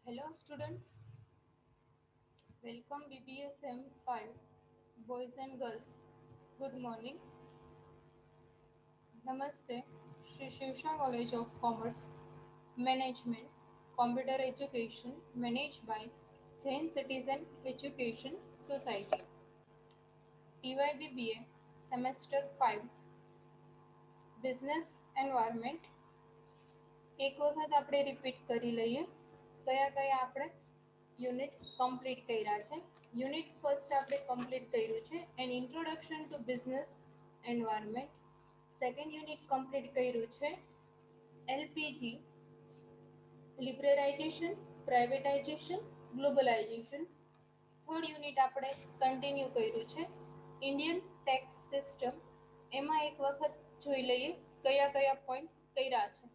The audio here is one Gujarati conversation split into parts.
Hello students, welcome BBSM 5 boys and girls. Good morning. Namaste. Shri Shivsha College of Commerce Management Computer Education managed by Jain Citizen Education Society. TYBBA Semester 5 Business Environment. એક વખત આપણે રિપીટ કરી લઈએ કયા કયા આપણે યુનિટ્સ કમ્પ્લીટ કર્યા છે. યુનિટ ફર્સ્ટ આપણે કમ્પ્લીટ કર્યું છે an introduction to business environment. Second unit complete કર્યું છે LPG liberalisation, privatisation, globalisation. Third unit આપણે કન્ટિન્યુ કર્યું છે ઇન્ડિયન ટેક્સ સિસ્ટમ. એમાં એક વખત જોઈ લઈએ કયા કયા પોઈન્ટ્સ કર્યા છે,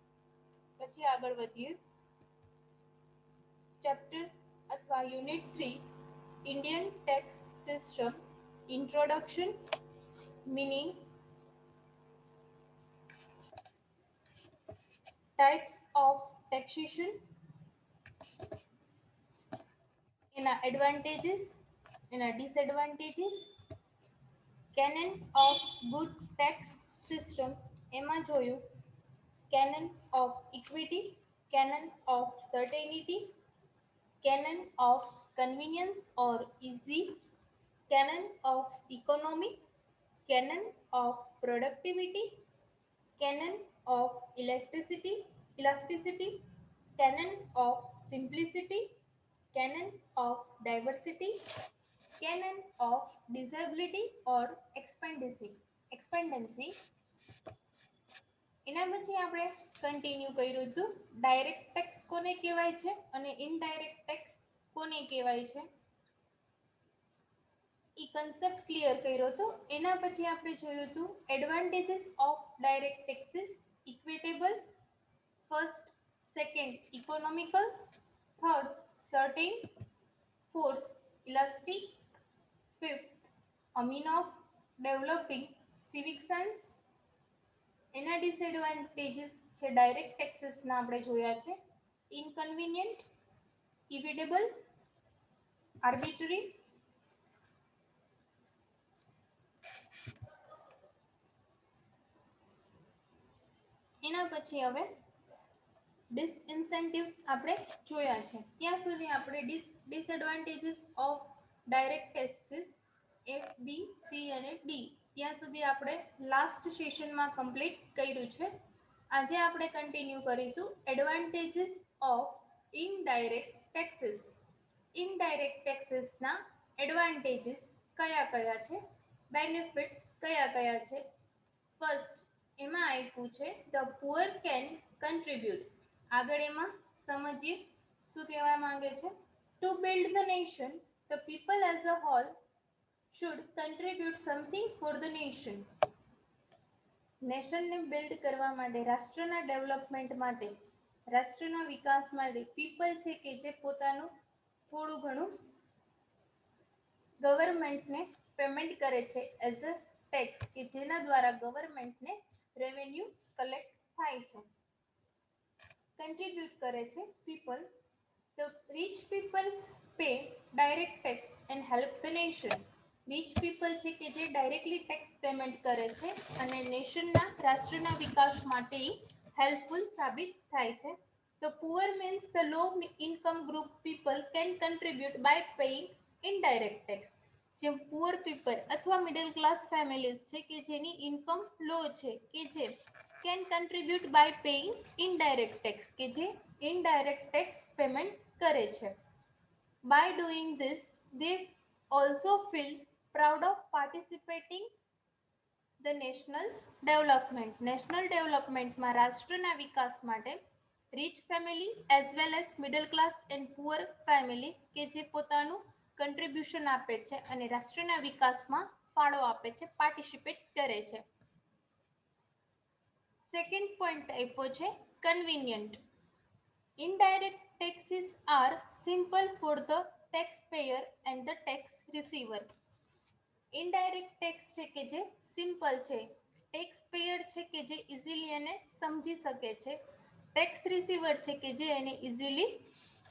પછી આગળ વધીએ. ચેપ્ટર અથવા unit 3 Indian tax system introduction, meaning, types of taxation, એના એડવાન્ટેજીસ, એના disadvantages, canon of good tax system એમાં જોયું canon of equity, canon of certainty, canon of convenience or easy, canon of economy, canon of productivity, canon of elasticity, canon of simplicity, canon of diversity, canon of disability or expendency. એના પછી આપણે કન્ટિન્યુ કર્યું હતું ડાયરેક્ટ ટેક્સ કોને કહેવાય છે અને ઇનડાયરેક્ટ ટેક્સ કોને કહેવાય છે એ કન્સેપ્ટ ક્લિયર કર્યો હતો. એના પછી આપણે જોયું હતું advantages of direct taxes, equitable, first, second economical, third certain, fourth elastic, fifth a mean of developing civic sense. એના ડિસએડવાન્ટેજીસ છે ડાયરેક્ટ ટેક્સીસના આપણે જોયા છે ઇનકન્વીનિયન્ટ, ઇવિટેબલ, આર્બિટરી. એના પછી હવે ડિસઇન્સેન્ટિવ્સ આપણે જોયા છે. ત્યાં સુધી આપણે disadvantages of direct taxes F B C અને ડી ત્યાં સુધી આપણે લાસ્ટ સેશનમાં કમ્પ્લીટ કર્યું છે. આજે આપણે કન્ટિન્યુ કરીશું advantages of indirect taxes. Indirect ટેક્સીસના એડવાન્ટેજીસ કયા કયા છે, બેનિફિટ્સ કયા કયા છે. ફર્સ્ટ એમાં આપ્યું છે ધ પુઅર કેન કન્ટ્રીબ્યુટ. આગળ એમાં સમજીએ શું કહેવા માંગે છે. To build the nation the people as a whole should contribute something for the nation. નેશનને બિલ્ડ કરવા માટે, રાષ્ટ્રના ડેવલપમેન્ટ માટે, રાષ્ટ્રના વિકાસ માટે પીપલ છે કે જે પોતાનું થોડું ઘણું ગવર્મેન્ટને પેમેન્ટ કરે છે એઝ અ ટેક્સ કે જેના દ્વારા ગવર્મેન્ટને રેવન્યુ કલેક્ટ થાય છે, કન્ટ્રીબ્યુટ કરે છે people. The rich people pay direct tax and help the nation. Rich people છે કે જે ડાયરેક્ટલી ટેક્સ પેમેન્ટ કરે છે અને નેશનના રાષ્ટ્રના વિકાસ માટે હેલ્પફુલ સાબિત થાય છે. The poor means the low income group people can contribute by paying indirect tax. જે પુઅર પીપલ અથવા મિડલ ક્લાસ ફેમિલીઝ છે કે જેની ઇન્કમ લો છે કે જે can contribute by paying indirect tax કે જે ઇનડાયરેક્ટ ટેક્સ પેમેન્ટ કરે છે. By doing this they also feel proud of participating the national development. National ડેવલપમેન્ટમાં રાષ્ટ્રના વિકાસ માટે rich family as well as middle class and poor family કે જે પોતાનું કન્ટ્રીબ્યુશન આપે છે અને રાષ્ટ્રના વિકાસમાં ફાળો આપે છે, પાર્ટિસિપેટ કરે છે. સેકન્ડ પોઈન્ટ આપ્યો છે convenient. Indirect taxes are simple for the tax payer and the tax receiver. Indirect tax છે કે જે સિમ્પલ છે, ટેક્સ પેયર છે કે જે ઇઝીલી એને સમજી શકે છે, ટેક્સ રિસીવર છે કે જે એને ઇઝીલી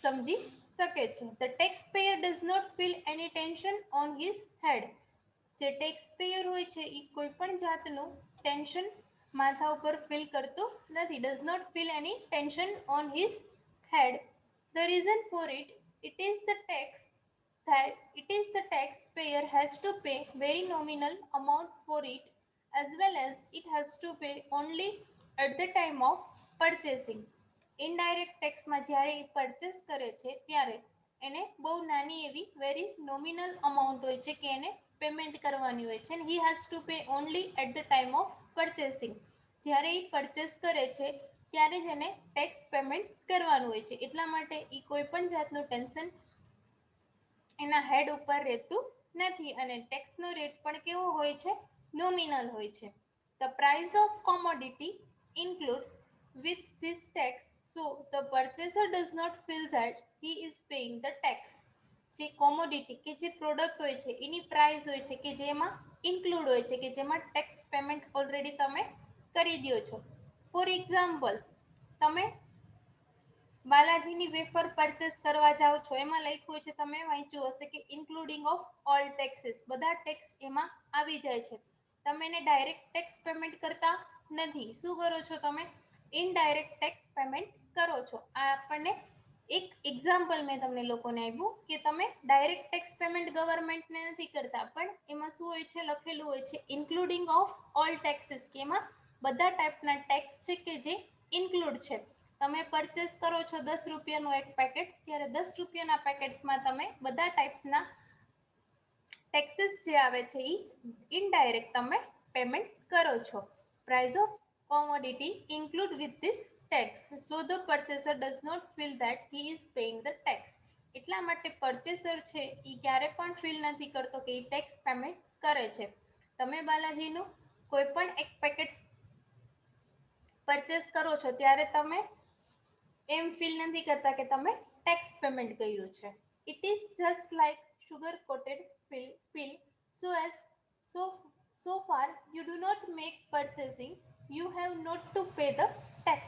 સમજી શકે છે. The tax payer does not feel any tension on his head. જે ટેક્સ પેયર હોય છે એ કોઈ પણ જાતનું ટેન્શન માથા ઉપર ફીલ કરતું નથી. Does not feel any tension on his head. The reason for it, it is the taxpayer has to pay very nominal amount for it, as well as it has to pay only at the time of purchasing. Indirect ટેક્સમાં જ્યારે એ પરચેસ કરે છે ત્યારે એને બહુ નાની એવી વેરી નોમિનલ અમાઉન્ટ હોય છે કે એને પેમેન્ટ કરવાની હોય છે. He has to pay only at the time of purchasing. જ્યારે એ પરચેસ કરે છે ત્યારે જ એને ટેક્સ પેમેન્ટ કરવાનું હોય છે. એટલા માટે એ કોઈ પણ જાતનું ટેન્શન એના હેડ ઉપર રહેતું નથી અને ટેક્સનો રેટ પણ કેવો હોય છે? નોમિનલ હોય છે. The price of commodity includes with this tax, so the purchaser does not feel that he is paying the tax. જે કોમોડિટી કે જે પ્રોડક્ટ હોય છે એની પ્રાઇસ હોય છે કે જેમાં ઇન્ક્લુડ હોય છે કે જેમાં ટેક્સ પેમેન્ટ ઓલરેડી તમે કરી દો છો. ફોર એક્ઝામ્પલ, તમે બાલાજીની વેફર પરચેસ કરવા જાઓ છો, એમાં લખ્યું હોય છે, તમે વાંચ્યું હશે કે ઇન્ક્લુડિંગ ઓફ ઓલ ટેક્સીસ, બધા ટેક્સ એમાં આવી જાય છે. તમે એને ડાયરેક્ટ ટેક્સ પેમેન્ટ કરતા નથી. શું કરો છો? તમે ઇનડાયરેક્ટ ટેક્સ પેમેન્ટ કરો છો. આ આપણને એક એક્ઝામ્પલ મેં તમને લોકોને આપ્યું કે તમે ડાયરેક્ટ ટેક્સ પેમેન્ટ ગવર્મેન્ટને નથી કરતા, પણ એમાં શું હોય છે? લખેલું હોય છે ઇન્ક્લુડિંગ ઓફ ઓલ ટેક્સીસ, કે એમાં બધા ટાઈપના ટેક્સ છે કે જે ઇન્ક્લુડ છે. તમે પરચેસ કરો છો 10 રૂપિયાનું એક પેકેટ, ત્યારે 10 રૂપિયાના પેકેટ્સમાં તમે બધા ટાઈપ્સના ટેક્સીસ જે આવે છે એ ઇનડાયરેક્ટ તમે પેમેન્ટ કરો છો. Price of commodity include with this tax, so the purchaser does not feel that he is paying the tax. એટલા માટે પરચેસર છે એ ક્યારે પણ ફીલ નથી કરતો કે એ ટેક્સ પેમેન્ટ કરે છે. તમે બાલાજીનું કોઈ પણ એક પેકેટ પરચેસ કરો છો ત્યારે તમે એમ ફીલ નથી કરતા કે તમે ટેક્સ પેમેન્ટ કર્યું છે. It is just like sugar coated pill, so far you do not make purchasing, you have not to pay the tax.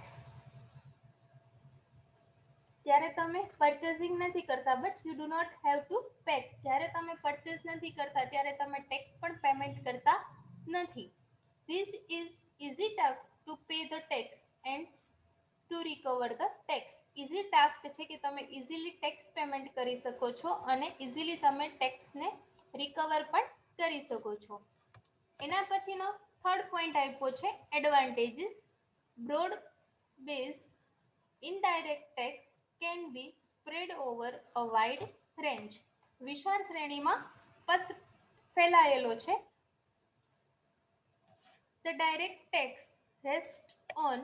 ત્યારે તમે પરચેસિંગ નથી કરતા, but you do not have to pay. જ્યારે તમે પરચેસ નથી કરતા ત્યારે તમે ટેક્સ પણ પેમેન્ટ કરતા નથી. This is easy task to pay the tax and to recover the tax. Easy task છે કે તમે ઇઝીલી ટેક્સ પેમેન્ટ કરી શકો છો અને ઇઝીલી તમે ટેક્સને રિકવર પણ કરી શકો છો. એના પછીનો થર્ડ પોઈન્ટ આપ્યો છે advantages. Broad base indirect tax can be spread over a wide range. વિશાળ શ્રેણીમાં ફેલાયેલો છે. The direct tax rest on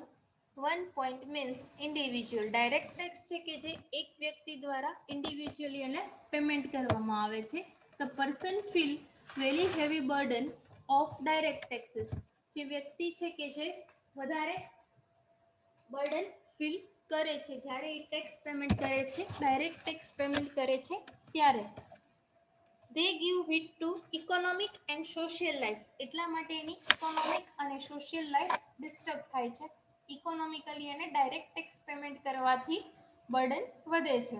one point means individual. Direct tax છે કે જે એક વ્યક્તિ દ્વારા ઇન્ડિવિજ્યુઅલી એને પેમેન્ટ કરવામાં આવે છે. The person feel very heavy burden of direct taxes. જે વ્યક્તિ છે કે જે વધારે બર્ડન ફીલ કરે છે જ્યારે એ ટેક્સ પેમેન્ટ કરે છે, ડાયરેક્ટ ટેક્સ પેમેન્ટ કરે છે ત્યારે. They give hit to economic and social life. એટલા માટે એની ઇકોનોમિક અને સોશિયલ લાઈફ ડિસ્ટર્બ થાય છે. ઇકોનોમિકલી એને ડાયરેક્ટ ટેક્સ પેમેન્ટ કરવાથી બર્ડન વધે છે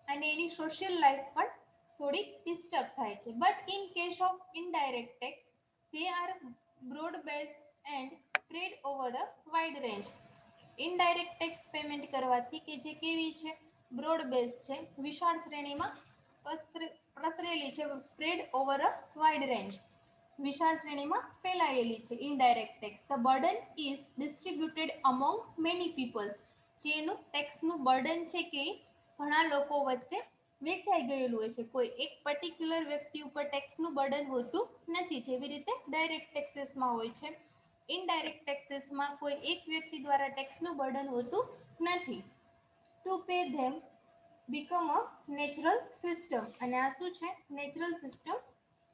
અને એની સોશિયલ લાઈફ પણ થોડીક ડિસ્ટર્બ થાય છે. But in case of indirect tax, they are broad based and spread over a wide range. Indirect tax payment કરવાથી કે જે કેવી છે? બ્રોડ બેઝ છે, વિશાળ શ્રેણીમાં પ્રસરેલી છે. Spread over a wide range, વિશાળ શ્રેણીમાં ફેલાયેલી છે indirect tax. The burden is distributed among many peoples. જેનું ટેક્સનું બર્ડન છે કે ઘણા લોકો વચ્ચે વેચાઈ ગયેલું હોય છે. કોઈ એક પર્ટિક્યુલર વ્યક્તિ ઉપર ટેક્સનું બર્ડન હોતું નથી, જેવી રીતે ડાયરેક્ટ ટેક્સીસમાં હોય છે. ઇનડાયરેક્ટ ટેક્સીસમાં કોઈ એક વ્યક્તિ દ્વારા ટેક્સનું બર્ડન હોતું નથી. To pay them become a natural system. અને આ શું છે? નેચરલ સિસ્ટમ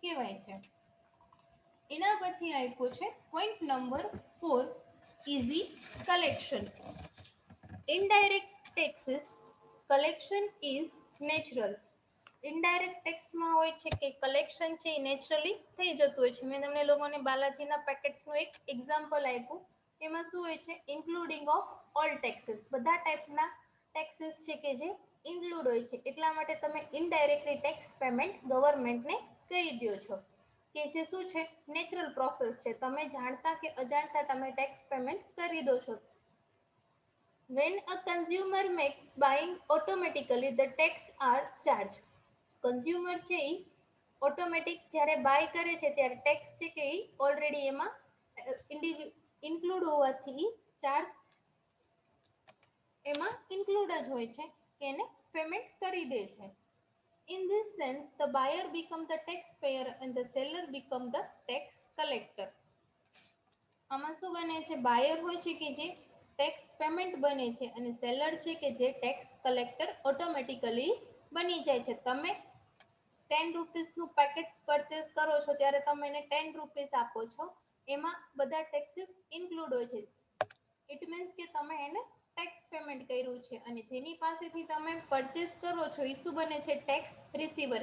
કહેવાય છે. એના પછી આપ્યો છે point number 4, easy collection. Indirect taxes collection is natural. Indirect ટેક્સમાં હોય છે કે કલેક્શન છે એ નેચરલી થઈ જતું હોય છે. મેં તમને લોકોને બાલાજીના પેકેટ્સનું એક એક્ઝામ્પલ આપ્યું. એમાં શું હોય છે? ઇન્ક્લુડિંગ ઓફ ઓલ ટેક્સીસ, બધા ટાઈપના ટેક્સીસ છે કે જે ઇન્ક્લુડ હોય છે, એટલા માટે તમે ઇનડાયરેક્ટલી ટેક્સ પેમેન્ટ ગવર્મેન્ટને કરી દો છો, કે જે શું છે નેચરલ પ્રોસેસ છે, તમે જાણતા કે અજાણતા તમે ટેક્સ પેમેન્ટ કરી દો છો. When a consumer makes buying automatically the tax are charged. Consumer છે એ ઓટોમેટિક જ્યારે બાય કરે છે ત્યારે ટેક્સ છે કે એ ઓલરેડી એમાં ઇન્ક્લુડ હોવાથી ચાર્જ એમાં ઇન્ક્લુડ જ હોય છે કે એને પેમેન્ટ કરી દે છે. In this sense, the buyer become the taxpayer and the seller become the tax collector. આમાં શું બને છે, બાયર હોય છે કે જે ટેક્સ પેમેન્ટ બને છે અને સેલર છે કે જે ટેક્સ કલેક્ટર ઓટોમેટિકલી બની જાય છે. તમે 10 રૂપીસનું પેકેટ પરચેસ કરો છો ત્યારે તમે એને 10 રૂપીસ આપો છો, એમાં બધા ટેક્સીસ ઇન્ક્લુડ હોય છે. ઇટ મીન્સ કે તમે એને ટેક્સ પેમેન્ટ કર્યું છે અને જેની પાસેથી તમે પરચેસ કરો છો એ શું બને છે, ટેક્સ રિસીવર,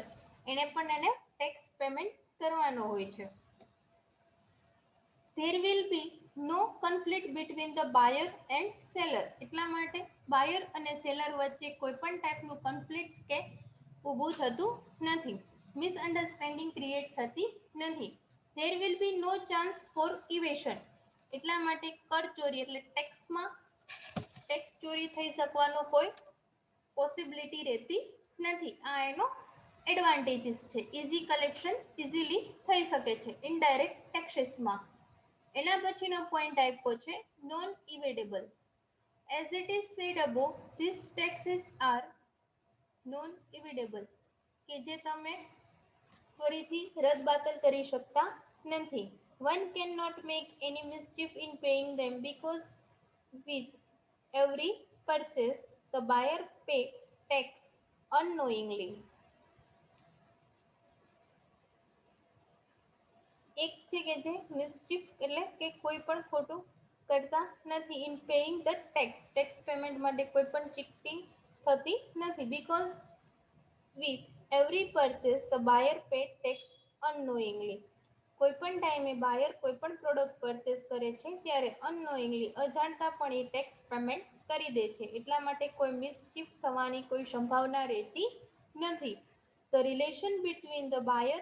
એને પણ એને ટેક્સ પેમેન્ટ કરવાનો હોય છે. There will be no conflict between the buyer and seller. એટલા માટે બાયર અને સેલર વચ્ચે કોઈ પણ ટાઈપનું કન્ફ્લિક્ટ કે ઊભું થતું નથી, મિસઅન્ડરસ્ટેન્ડિંગ ક્રિએટ થતી નથી. There will be no chance for evasion. એટલા માટે કર ચોરી એટલે ટેક્સ ચોરી થઈ શકવાનો કોઈ પોસિબિલિટી રહેતી નથી. આ એનો એડવાન્ટેજીસ છે. ઇઝી કલેક્શન ઇઝીલી થઈ શકે છે ઇનડાયરેક્ટ ટેક્સીસમાં. એના પછીનો પોઈન્ટ આપ્યો છે non evadable. As it is said above, this taxes are non evadable, કે જે તમે ફરીથી રદબાતલ કરી શકતા નથી. One cannot make any mischief in paying them because with every purchase the buyer pay tax unknowingly. એક છે કે જે મિસચીફ એટલે કે કોઈ પણ ખોટું કરતા નથી. In paying the tax payment માટે કોઈ પણ ચીટિંગ થતી નથી. Because with every purchase the buyer pay tax unknowingly. કોઈ પણ ટાઈમે બાયર કોઈ પણ પ્રોડક્ટ પરચેસ કરે છે ત્યારે અનનોઈંગલી અજાણતા પણ એ ટેક્સ પેમેન્ટ કરી દે છે, એટલા માટે કોઈ મિસચીફ થવાની કોઈ સંભાવના રહેતી નથી. The relation between the buyer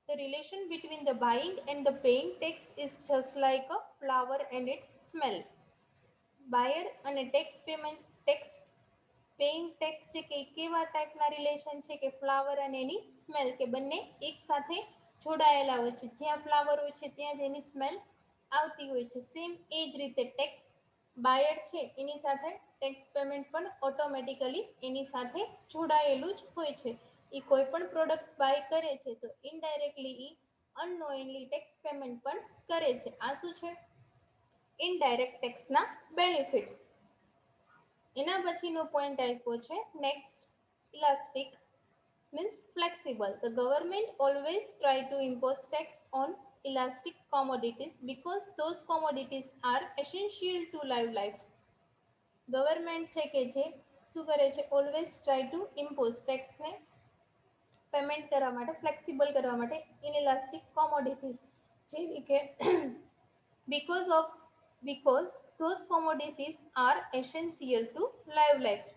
The relation between the buying and the paying tax is just like a flower and its smell. Buyer અને ટેક્સ પેઇંગ ટેક્સ છે કે કેવા ટાઈપના રિલેશન છે કે ફ્લાવર અને એની સ્મેલ, કે બંને એક સાથે જોડાયેલા હોય છે. જ્યાં ફ્લાવર હોય છે ત્યાં જ એની સ્મેલ આવતી હોય છે. સેમ એ જ રીતે ટેક્સ બાયર છે એની સાથે ટેક્સ પેમેન્ટ પણ ઓટોમેટિકલી એની સાથે જોડાયેલું જ હોય છે. એ કોઈ પણ પ્રોડક્ટ બાય કરે છે તો ઇનડાયરેક્ટલી એ અનનોઈંગલી ટેક્સ પેમેન્ટ પણ કરે છે. આ શું છે, ઇનડાયરેક્ટ ટેક્સના બેનિફિટ્સ. એના પછીનો પોઈન્ટ આપ્યો છે next, elastic means flexible. The government always try to impose tax on elastic commodities because those commodities are essential to life. Government છે કે જે શું કરે છે, ઓલવેઝ ટ્રાય ટુ ઇમ્પોઝ ટેક્સને પેમેન્ટ કરવા માટે, ફ્લેક્સિબલ કરવા માટે ઇનઇલાસ્ટિક કોમોડિટીઝ, જેવી કે because those commodities are essential to life.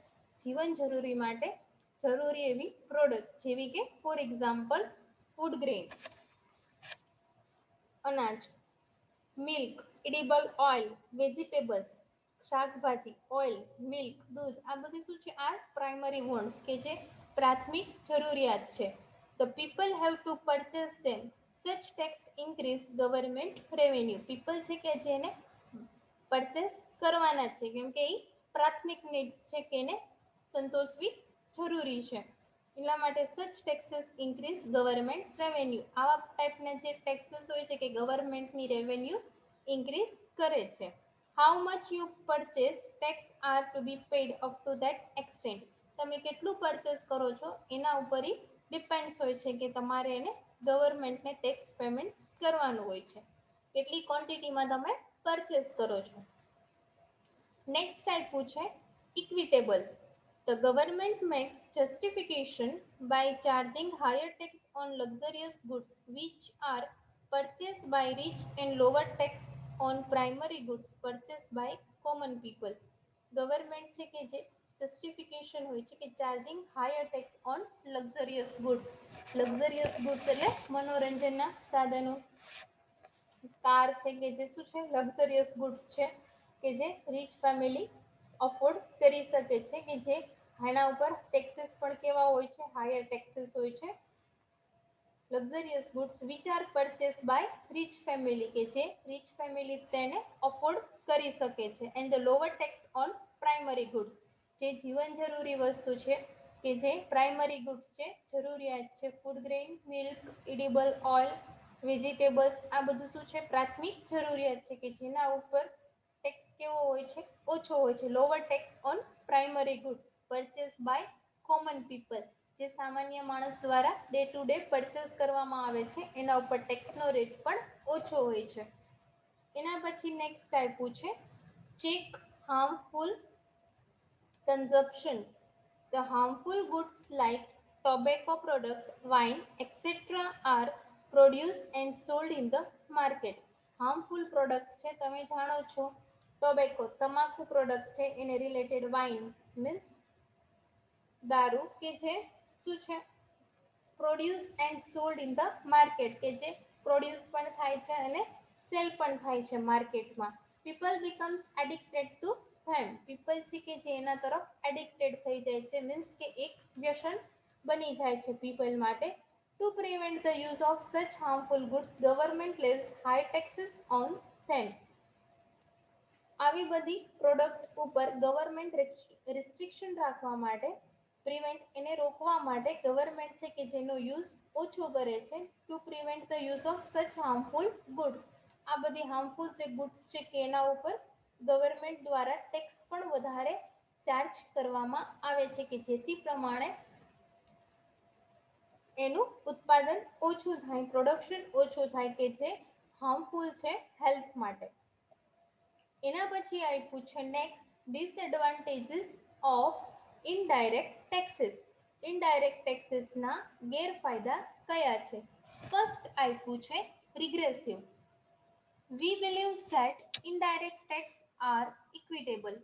જીવન જરૂરી માટે જરૂરી એવી પ્રોડક્ટ, જેવી કે ફોર એક્ઝામ્પલ ફૂડ ગ્રેન, અનાજ, મિલ્ક, એડિબલ ઓઇલ, વેજીટેબલ્સ, શાકભાજી, ઓઇલ, મિલ્ક, દૂધ, આ બધી શું છે, આ પ્રાઇમરી વોન્ટ્સ કે જે પ્રાથમિક જરૂરિયાત છે. The people have to purchase them, such tax increase government revenue. People છે કે જેને પરચેસ કરવાના જ છે, કેમ કે એ પ્રાથમિક નીડ્સ છે કે એને સંતોષવી જરૂરી છે. એટલા માટે સચ ટેક્સીસ ઇન્ક્રીઝ ગવર્મેન્ટ રેવન્યુ. આવા ટાઈપના જે ટેક્સીસ હોય છે કે ગવર્મેન્ટની રેવન્યુ ઇન્ક્રીઝ કરે છે. How much you purchase tax are to be paid up to that extent. તમે કેટલું પરચેસ કરો છો એના ઉપર ડિપેન્ડ્સ હોય છે કે તમારે એને ગવર્મેન્ટને ટેક્સ પેમેન્ટ કરવાનું હોય છે, કેટલી ક્વોન્ટિટીમાં તમે પરચેસ કરો છો. નેક્સ્ટ આપ્યું છે equitable. The government makes justification by charging higher tax on luxurious goods which are purchased by rich and lower tax on primary goods purchased by common people. Government છે કે જે જસ્ટિફિકેશન હોય છે કે charging higher tax on luxurious goods. Luxurious goods એટલે મનોરંજનના સાધનો, કાર છે કે જે શું છે લક્ઝરિયસ ગુડ્સ છે કે જે રીચ ફેમિલી અફોર્ડ કરી શકે છે, કે જે એના ઉપર ટેક્સીસ પણ કેવા હોય છે, હાયર ટેક્સીસ હોય છે. Luxurious goods which are purchase by rich family, કે જે રીચ ફેમિલી તેને અફોર્ડ કરી શકે છે. And the lower tax on primary goods, જે જીવન જરૂરી વસ્તુ છે કે જે પ્રાઇમરી ગુડ્સ છે, જરૂરિયાત છે, food grain, milk, edible oil, vegetables, આ બધું શું છે પ્રાથમિક જરૂરિયાત છે કે જેના ઉપર ટેક્સ કેવો હોય છે, ઓછો હોય છે. Lower tax on primary goods purchase by common people, જે સામાન્ય માણસ દ્વારા ડે ટુ ડે પરચેસ કરવામાં આવે છે એના ઉપર ટેક્સનો રેટ પણ ઓછો હોય છે. એના પછી નેક્સ્ટ આપ્યું છે check harmful consumption. The harmful goods like tobacco product, wine, etc. are produced and sold in the market. Harmful product છે તમે જાણો છો, ટોબેકો તમાકુ પ્રોડક્ટ છે, એને રિલેટેડ વાઇન મીન્સ દારૂ કે જે શું છે produce and sold in the market, કે જે પ્રોડ્યુસ પણ થાય છે અને સેલ પણ થાય છે માર્કેટમાં. People becomes addicted to them. People છે કે જે એના તરફ એડિક્ટેડ થઈ જાય છે, મીન્સ કે એક વ્યસન બની જાય છે પીપલ માટે. To prevent the use of such harmful goods, government levies high taxes on them. આવી બધી પ્રોડક્ટ ઉપર ગવર્મેન્ટ રિસ્ટ્રિક્શન રાખવા માટે, પ્રિવેન્ટ એને રોકવા માટે ગવર્મેન્ટ છે કે જેનો યુઝ ઓછો કરે છે. Two prevent the use of such harmful goods, આ બધી હાર્મફુલ જે ગુડ્સ છે કે એના ઉપર ગવર્મેન્ટ દ્વારા ટેક્સ પણ વધારે ચાર્જ કરવામાં આવે છે કે જેથી પ્રમાણે એનું ઉત્પાદન ઓછું થાય, પ્રોડક્શન ઓછું થાય, કે જે હાર્મફુલ છે હેલ્થ માટે. એના પછી આપ્યું છે next disadvantages of indirect taxes. Indirect ટેક્સીસના ગેરફાયદા કયા છે? ફર્સ્ટ આપ્યું છે regressive. We believes that indirect tax are equitable.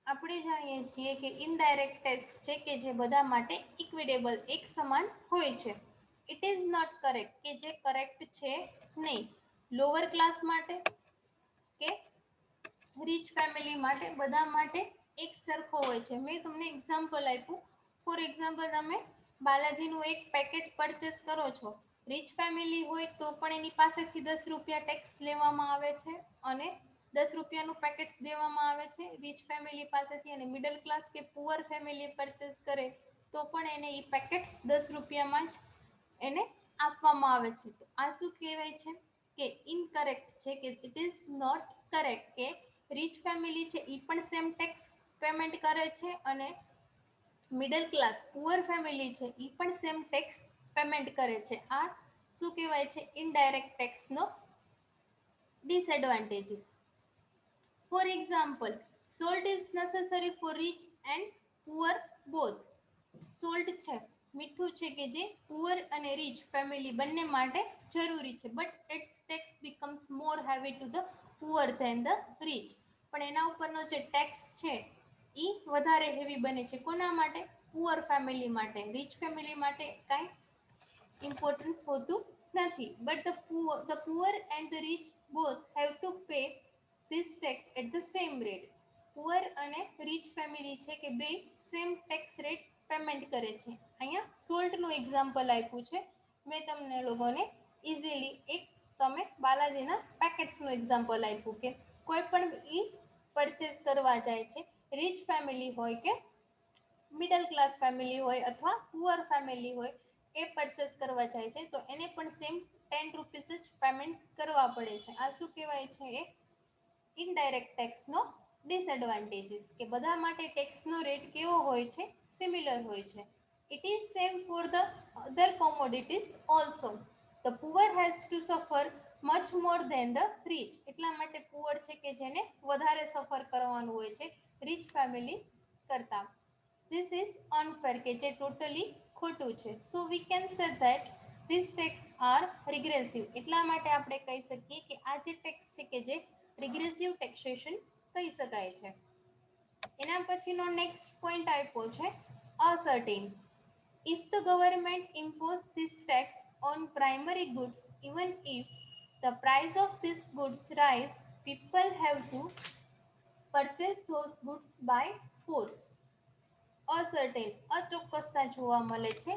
આપણે જાણીએ છીએ કે ઇનડાયરેક્ટ ટેક્સ છે કે જે બધા માટે ઇક્વિટેબલ એક સમાન હોય છે. ઇટ ઇઝ નોટ કરેક્ટ, કે જે કરેક્ટ છે નહીં. લોઅર ક્લાસ માટે કે રીચ ફેમિલી માટે બધા માટે એક સરખો હોય છે. મેં તમને એક્ઝામ્પલ આપ્યું. ફોર એક્ઝામ્પલ તમે બાલાજીનું એક પેકેટ પરચેસ કરો છો, રીચ ફેમિલી હોય તો પણ એની પાસેથી 10 રૂપિયા ટેક્સ લેવામાં આવે છે અને 10 રૂપિયાનું પેકેટ દેવામાં આવે છે રીચ ફેમિલી પાસેથી. અને મિડલ ક્લાસ કે પુઅર ફેમિલી પરચેસ કરે તો પણ એને એ પેકેટ્સ 10 રૂપિયામાં જ એને આપવામાં આવે છે. તો આ શું કહેવાય છે કે ઇનકરેક્ટ છે, કે ઇટ ઇઝ નોટ કરેક્ટ, કે રીચ ફેમિલી છે એ પણ સેમ ટેક્સ પેમેન્ટ કરે છે અને મિડલ ક્લાસ પુઅર ફેમિલી છે એ પણ સેમ ટેક્સ પેમેન્ટ કરે છે. આ શું કહેવાય છે ઇનડાયરેક્ટ ટેક્સનો disadvantages. For example, salt is necessary for rich and poor both. Salt છે, મીઠું છે કે જે પુઅર અને રીચ ફેમિલી બંને માટે જરૂરી છે, but its tax becomes more heavy to the poor than the rich. પણ એના ઉપરનો જે ટેક્સ છે એ વધારે હેવી બને છે. કોના માટે? પુઅર ફેમિલી માટે. રીચ ફેમિલી માટે કાંઈ ઇમ્પોર્ટન્સ હોતું નથી. But the poor and the rich both have to pay this tax at the same rate. Poor અને રીચ ફેમિલી છે કે બે સેમ ટેક્સ રેટ પેમેન્ટ કરે છે. અહીંયા સોલ્ટનું એક્ઝામ્પલ આપ્યું છે મેં તમને લોકોને ઇઝીલી. એક તમે બાલાજીના પેકેટ્સનું એક્ઝામ્પલ આપ્યું કે કોઈ પણ એ પરચેસ કરવા જાય છે, રીચ ફેમિલી હોય કે મિડલ ક્લાસ ફેમિલી હોય અથવા પુઅર ફેમિલી હોય, એ પરચેસ કરવા જાય છે તો એને પણ સેમ 10 રૂપીસ જ પેમેન્ટ કરવા પડે છે. આ શું કહેવાય છે? એ ઇનડાયરેક્ટ ટેક્સનો ડિસએડવાન્ટેજીસ, કે બધા માટે ટેક્સનો રેટ કેવો હોય છે? સિમિલર હોય છે. It is same for the other commodities also. The poor has to suffer much more than the rich. એટલા માટે પુઅર છે કે જેને વધારે સફર કરવાનું હોય છે રીચ ફેમિલી કરતાં. ધીસ ઇઝ અનફેર, કે જે ટોટલી ખોટું છે. So we can say that this tax are regressive. એટલા માટે આપણે કહી શકીએ કે આ જે ટેક્સ છે કે જે રિગ્રેસિવ ટેક્સેશન કહી શકાય છે. એના પછીનો નેક્સ્ટ પોઈન્ટ આપ્યો છે અસર્ટેન. If the government impose this tax on primary goods, even if the price of these goods rise, people have to purchase those goods by force. Uncertain, અચોક્કસતા જોવા મળે છે.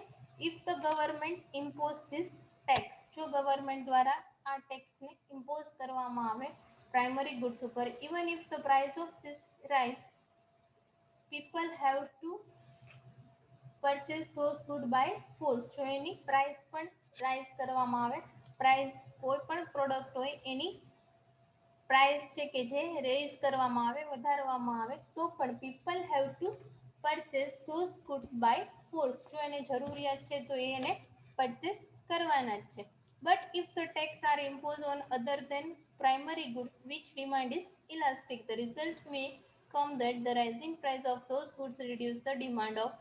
If the government impose this tax, જો ગવર્મેન્ટ દ્વારા આ ટેક્સને ઇમ્પોઝ કરવામાં આવે પ્રાઇમરી ગુડ્સ ઉપર, even if the price of this rise, people have to purchase those good bye force. જો એની પ્રાઇસ પણ રાઇઝ કરવામાં આવે, પ્રાઇસ કોઈ પણ પ્રોડક્ટ હોય એની પ્રાઇસ છે કે જે રેઝ કરવામાં આવે, વધારવામાં આવે, તો પણ people have to purchase those goods by force. જો એને જરૂરિયાત છે તો એને પરચેસ કરવાના જ છે. But if the tax are impose on other then primary goods which demand is elastic, the result may come that the rising price of those goods reduce the demand of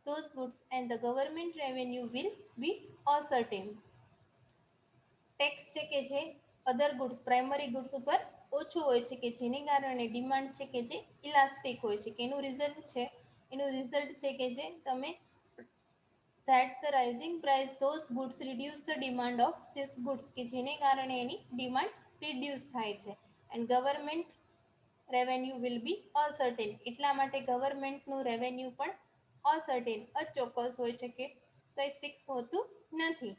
those goods and the government revenue will be uncertain. Tax છે કે જે અધર ગુડ્સ પ્રાઇમરી ગુડ્સ ઉપર ઓછું હોય છે કે જેને કારણે ડિમાન્ડ છે કે જે ઇલાસ્ટિક હોય છે, કે એનું રિઝલ્ટ છે કે જે તમે that the rising price those goods reduce the demand of these goods, કે જેને કારણે એની ડિમાન્ડ રિડ્યુસ થાય છે. and government revenue will be uncertain, એટલા માટે ગવર્મેન્ટનું રેવન્યુ પણ અસર્ટેન અચોક્કસ હોય છે, કે કંઈ ફિક્સ હોતું નથી.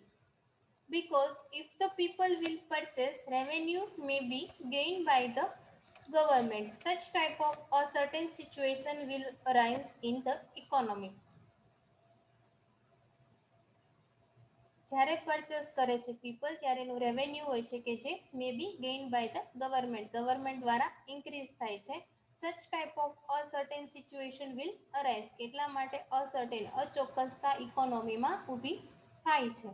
Because if the people will purchase, revenue may be gained by the government. Such type of uncertain situation will arise in the economy. જ્યારે પરચેસ કરે છે પીપલ ત્યારે એનું રેવન્યુ હોય છે કે જે may be gain by the government દ્વારા ઇન્ક્રીઝ થાય છે. Such type of uncertain situation will arise, એટલા માટે અસર્ટેન અચોક્કસતા ઇકોનોમીમાં ઊભી થાય છે.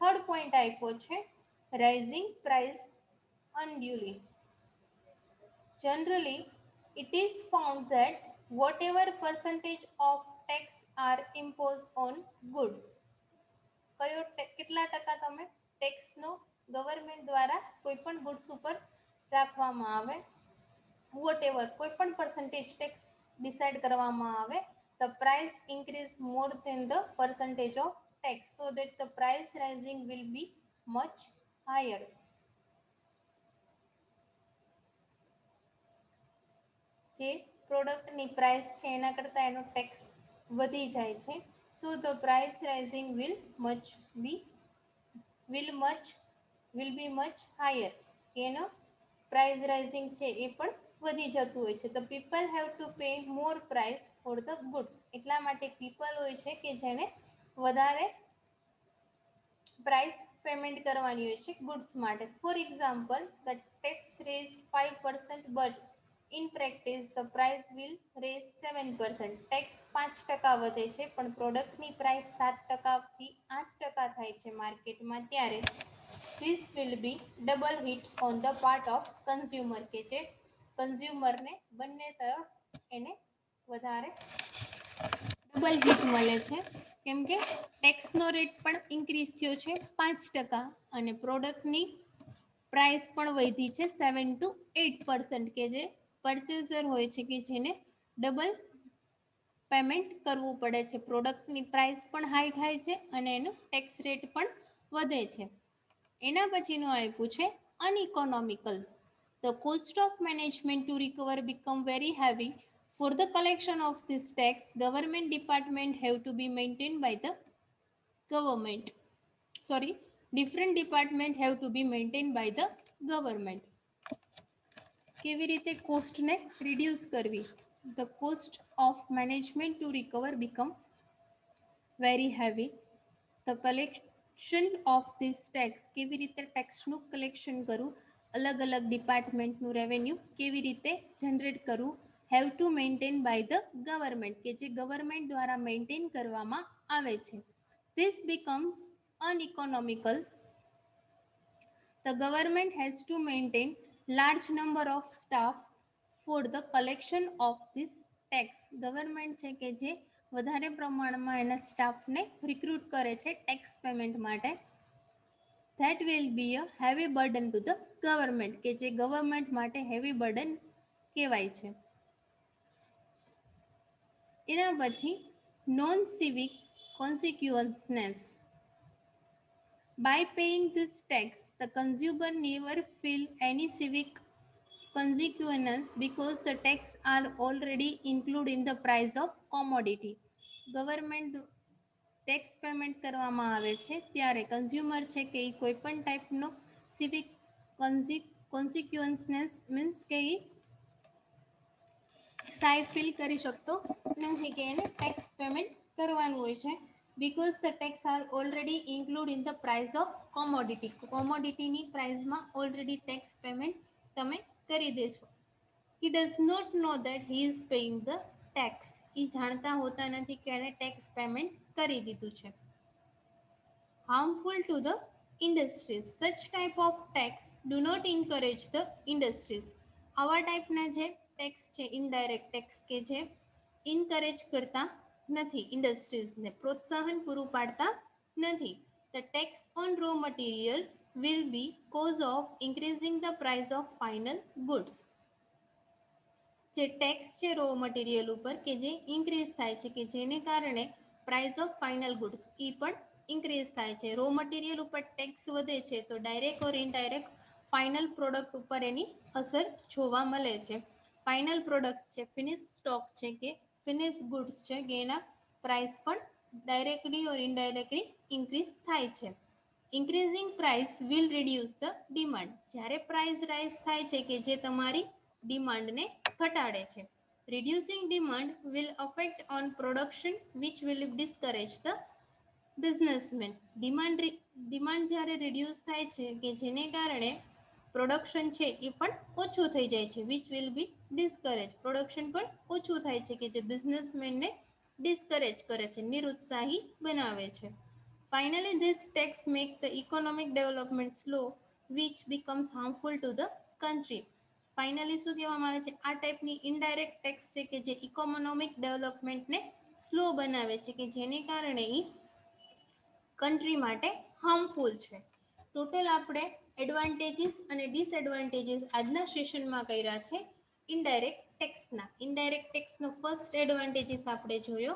થર્ડ પોઈન્ટ આપ્યો છે rising price unduly. Generally, it is found that whatever percentage of tax are imposed on goods, કેટલા ટકા તમે ટેક્સનો ગવર્મેન્ટ દ્વારા કોઈ પણ ગુડ્સ ઉપર રાખવામાં આવે, વોટએવર કોઈ પણ પર્સન્ટેજ ટેક્સ ડિસાઇડ કરવામાં આવે, the price increase more than the percentage of tax, so that the price rising will be much higher. જે પ્રોડક્ટની પ્રાઇસ છે એના કરતાં એનો ટેક્સ વધી જાય છે. So the price rising will be much higher. એનો પ્રાઇસ રાઇઝિંગ છે એ પણ વધી જતું હોય છે. The people have to pay more price for the goods. એટલા માટે પીપલ હોય છે કે જેને વધારે પ્રાઇસ પેમેન્ટ કરવાની હોય છે ગુડ્સ માટે. For example, the tax raise 5%, but in practice the price will raise 7%. Tax 5% વધે છે પણ પ્રોડક્ટની પ્રાઇસ 7%થી 8% થાય છે માર્કેટમાં, ત્યારે this will be double hit on the part of consumer, કે જે કન્ઝ્યુમરને બંને તરફ એને વધારે ડબલ હિટ મળે છે, કેમ કે ટેક્સનો રેટ પણ ઇન્ક્રીઝ થયો છે 5% અને પ્રોડક્ટની પ્રાઇસ પણ વધી છે 7 to 8%, કે જે પરચેઝર હોય છે કે જેને ડબલ પેમેન્ટ કરવું પડે છે. પ્રોડક્ટની પ્રાઇસ પણ હાઈ થાય છે અને એનું ટેક્સ રેટ પણ વધે છે. એના પછીનું આપ્યું છે અનઇકોનોમિકલ. The cost of management to recover become very heavy. For the collection of this tax, government department have to be maintained by the government. Different department have to be maintained by the government. કેવી રીતે કોસ્ટને રિડ્યુસ કરવી? The cost of management to recover become very heavy. The collection of this tax, કેવી રીતે ટેક્સનું કલેક્શન કરવું, અલગ અલગ ડિપાર્ટમેન્ટનું રેવન્યુ કેવી રીતે જનરેટ કરવું, have to maintain by the government, કે જે ગવર્મેન્ટ દ્વારા મેન્ટેન કરવામાં આવે છે. This becomes uneconomical. The government has to maintain large number of staff for the collection of this tax. Government છે કે જે વધારે પ્રમાણમાં એના સ્ટાફને રિક્રુટ કરે છે ટેક્સ પેમેન્ટ માટે. That will be a heavy burden to the government, કે જે ગવર્મેન્ટ માટે હેવી બર્ડન કહેવાય છે. એના પછી non civic consciousness. By paying this tax, the consumer never feel any civic consequence because the tax are already included in the price of commodity. Government tax payment કરવામાં આવે છે ત્યારે કન્ઝ્યુમર છે કે એ કોઈ પણ ટાઈપનો સિવિક કોન્સિક્વન્સનેસ મીન્સ કે એ સાઈ ફીલ કરી શકતો નથી કે એને ટેક્સ પેમેન્ટ કરવાનું હોય છે because the tax are already included in the price of commodity. કોમોડિટીની પ્રાઇસમાં ઓલરેડી ટેક્સ પેમેન્ટ તમે કરી દેશો. He does not know that he is paying the tax. એ જાણતા હોતા નથી કે એને ટેક્સ પેમેન્ટ કરી દીધું છે. Harmful to the industries. Such type of tax do not encourage the industries. આવા ટાઈપના જે ટેક્સ છે ઇનડાયરેક્ટ ટેક્સ કે જે ઇન્કરેજ કરતા નથી, ઇન્ડસ્ટ્રીઝને પ્રોત્સાહન પૂરું પાડતા નથી. The tax on raw material will be cause of increasing the price of final goods. જે ટેક્સ છે રો મટીરિયલ ઉપર કે જે ઇન્ક્રીઝ થાય છે કે જેને કારણે પ્રાઇસ ઓફ ફાઇનલ ગુડ્સ એ પણ ઇન્ક્રીઝ થાય છે. રો મટીરિયલ ઉપર ટેક્સ વધે છે તો ડાયરેક્ટ ઓર ઇનડાયરેક્ટ ફાઇનલ પ્રોડક્ટ ઉપર એની અસર જોવા મળે છે. ફાઇનલ પ્રોડક્ટ્સ છે, ફિનિશ સ્ટોક છે કે ફિનિશ ગુડ્સ છે કે એના પ્રાઇસ પણ ડાયરેક્ટલી ઓર ઇનડાયરેક્ટલી ઇન્ક્રીઝ થાય છે. Increasing price will reduce the demand. જ્યારે પ્રાઇસ રાઇઝ થાય છે કે જે તમારી ડિમાન્ડને ઘટાડે છે. Reducing demand will affect on production which will discourage the businessman. Demand જ્યારે રિડ્યુસ થાય છે કે જેને કારણે પ્રોડક્શન છે એ પણ ઓછું થઈ જાય છે which will be discourage. Production પણ ઓછું થાય છે કે જે બિઝનેસમેનને ડિસ્કરેજ કરે છે, નિરુત્સાહી બનાવે છે. Finally this tax make the economic development slow which becomes harmful to the country. Finally શું કહેવામાં આવે છે, આ ટાઈપની ઇનડાયરેક્ટ ટેક્સ છે કે જે ઇકોનોમિક ડેવલપમેન્ટને સ્લો બનાવે છે કે જેને કારણે એ કન્ટ્રી માટે હાર્મફુલ છે. ટોટલ આપણે એડવાન્ટેજીસ અને ડિસએડવાન્ટેજીસ આજના સેશનમાં કર્યા છે ઇનડાયરેક્ટ ટેક્સના. ઇનડાયરેક્ટ ટેક્સનો ફર્સ્ટ એડવાન્ટેજીસ આપણે જોયો.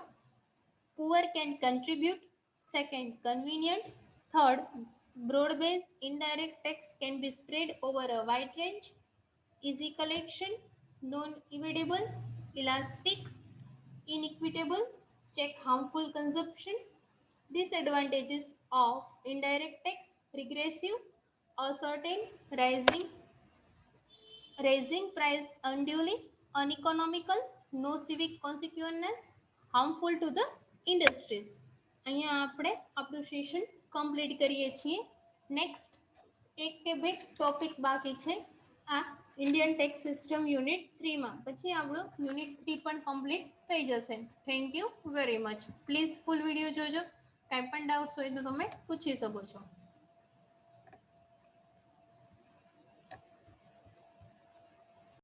Poor can contribute. Second, convenient. Third, broad based indirect tax can be spread over a wide range. Easy collection, non-evadable, elastic, inequitable, check harmful consumption. Disadvantages of indirect tax: regressive, uncertain, raising price unduly, uneconomical, no civic consequences, harmful to the industries. અહીંયા આપણે આપણું સેશન કમ્પ્લીટ કરીએ છીએ. નેક્સ્ટ એક કે બે ટોપિક બાકી છે આ ઇન્ડિયન ટેક્સ સિસ્ટમ યુનિટ 3માં. પછી આપણું યુનિટ 3 પણ કમ્પ્લીટ થઈ જશે. Thank you very much. Please full video જોજો. કાંઈ પણ ડાઉટ્સ હોય તો તમે પૂછી શકો છો.